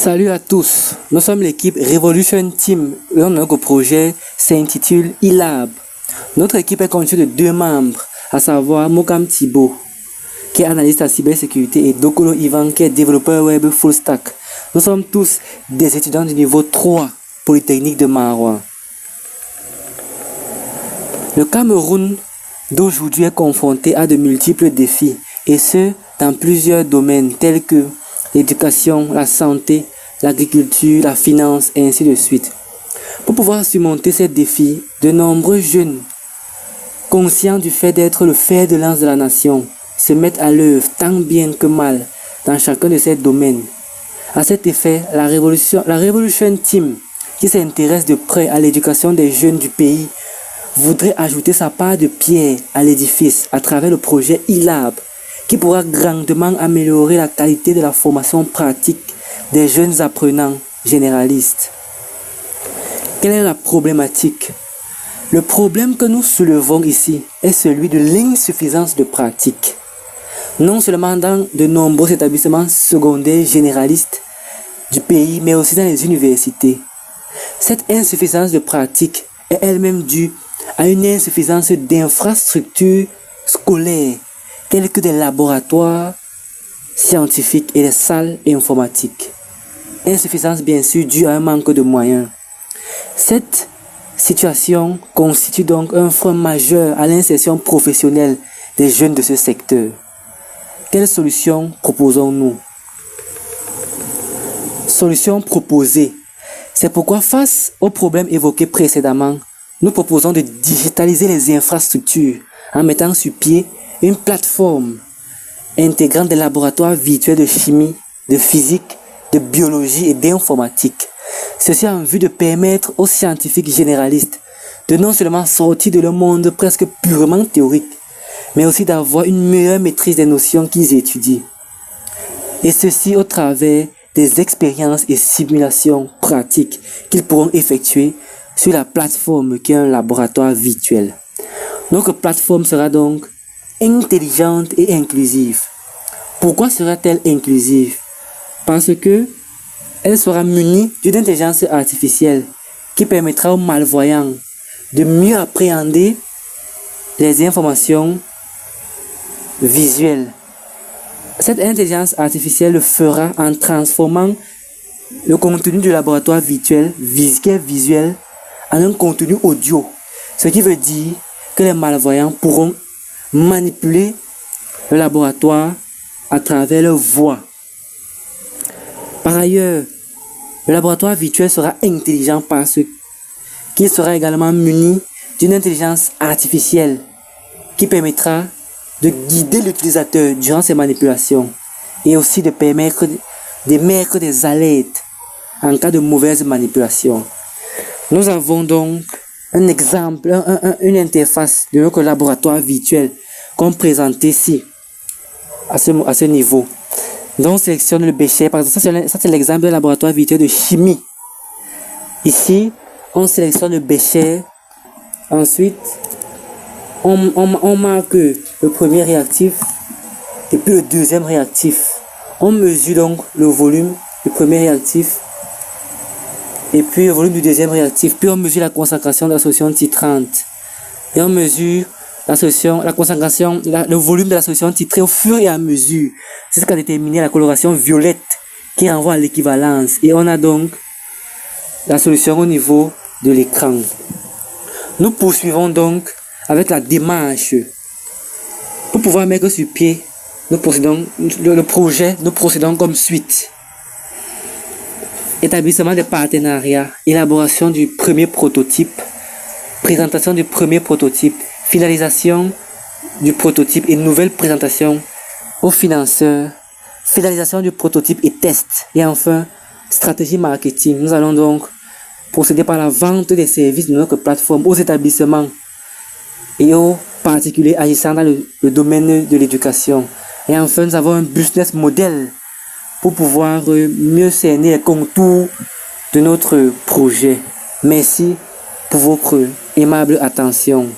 Salut à tous, nous sommes l'équipe Revolution Team et notre projet s'intitule eLab. Notre équipe est constituée de deux membres, à savoir Mokam Thibaut, qui est analyste en cybersécurité, et Dokolo Ivan, qui est développeur web full stack. Nous sommes tous des étudiants du niveau 3, Polytechnique de Maroua. Le Cameroun d'aujourd'hui est confronté à de multiples défis, et ce, dans plusieurs domaines tels que l'éducation, la santé, l'agriculture, la finance, et ainsi de suite. Pour pouvoir surmonter ces défis, de nombreux jeunes, conscients du fait d'être le fer de lance de la nation, se mettent à l'œuvre tant bien que mal dans chacun de ces domaines. À cet effet, la Revolution Team, qui s'intéresse de près à l'éducation des jeunes du pays, voudrait ajouter sa part de pierre à l'édifice à travers le projet eLab, qui pourra grandement améliorer la qualité de la formation pratique des jeunes apprenants généralistes. Quelle est la problématique? Le problème que nous soulevons ici est celui de l'insuffisance de pratique. Non seulement dans de nombreux établissements secondaires généralistes du pays, mais aussi dans les universités. Cette insuffisance de pratique est elle-même due à une insuffisance d'infrastructures scolaires telles que des laboratoires scientifiques et des salles informatiques. Insuffisance bien sûr due à un manque de moyens. Cette situation constitue donc un frein majeur à l'insertion professionnelle des jeunes de ce secteur. Quelles solutions proposons-nous? Solutions proposées. C'est pourquoi face aux problèmes évoqués précédemment, nous proposons de digitaliser les infrastructures en mettant sur pied une plateforme intégrant des laboratoires virtuels de chimie, de physique, de biologie et d'informatique. Ceci en vue de permettre aux scientifiques généralistes de non seulement sortir de leur monde presque purement théorique, mais aussi d'avoir une meilleure maîtrise des notions qu'ils étudient. Et ceci au travers des expériences et simulations pratiques qu'ils pourront effectuer sur la plateforme qui est un laboratoire virtuel. Notre plateforme sera donc intelligente et inclusive. Pourquoi sera-t-elle inclusive? Parce que elle sera munie d'une intelligence artificielle qui permettra aux malvoyants de mieux appréhender les informations visuelles. Cette intelligence artificielle le fera en transformant le contenu du laboratoire virtuel, qui est visuel, en un contenu audio. Ce qui veut dire que les malvoyants pourront manipuler le laboratoire à travers leur voix. Par ailleurs, le laboratoire virtuel sera intelligent parce qu'il sera également muni d'une intelligence artificielle qui permettra de guider l'utilisateur durant ses manipulations et aussi de permettre d'émettre des alertes en cas de mauvaise manipulation. Nous avons donc un exemple, une interface de notre laboratoire virtuel qu'on présente ici, à ce niveau. Donc on sélectionne le bécher, par exemple, ça c'est l'exemple d'un laboratoire virtuel de chimie. Ici, on sélectionne le bécher, ensuite on marque le premier réactif et puis le deuxième réactif. On mesure donc le volume du premier réactif et puis le volume du deuxième réactif, puis on mesure la concentration de la solution titrante et on mesure le volume de la solution titrée au fur et à mesure. C'est ce qu'a déterminé la coloration violette qui renvoie à l'équivalence, et on a donc la solution au niveau de l'écran. Nous poursuivons donc avec la démarche. Pour pouvoir mettre sur pied le projet, nous procédons comme suite. Établissement des partenariats, élaboration du premier prototype, présentation du premier prototype, finalisation du prototype et nouvelle présentation aux financeurs, finalisation du prototype et test, et enfin stratégie marketing. Nous allons donc procéder par la vente des services de notre plateforme aux établissements et aux particuliers agissant dans le domaine de l'éducation. Et enfin, nous avons un business model pour pouvoir mieux cerner les contours de notre projet. Merci pour votre aimable attention.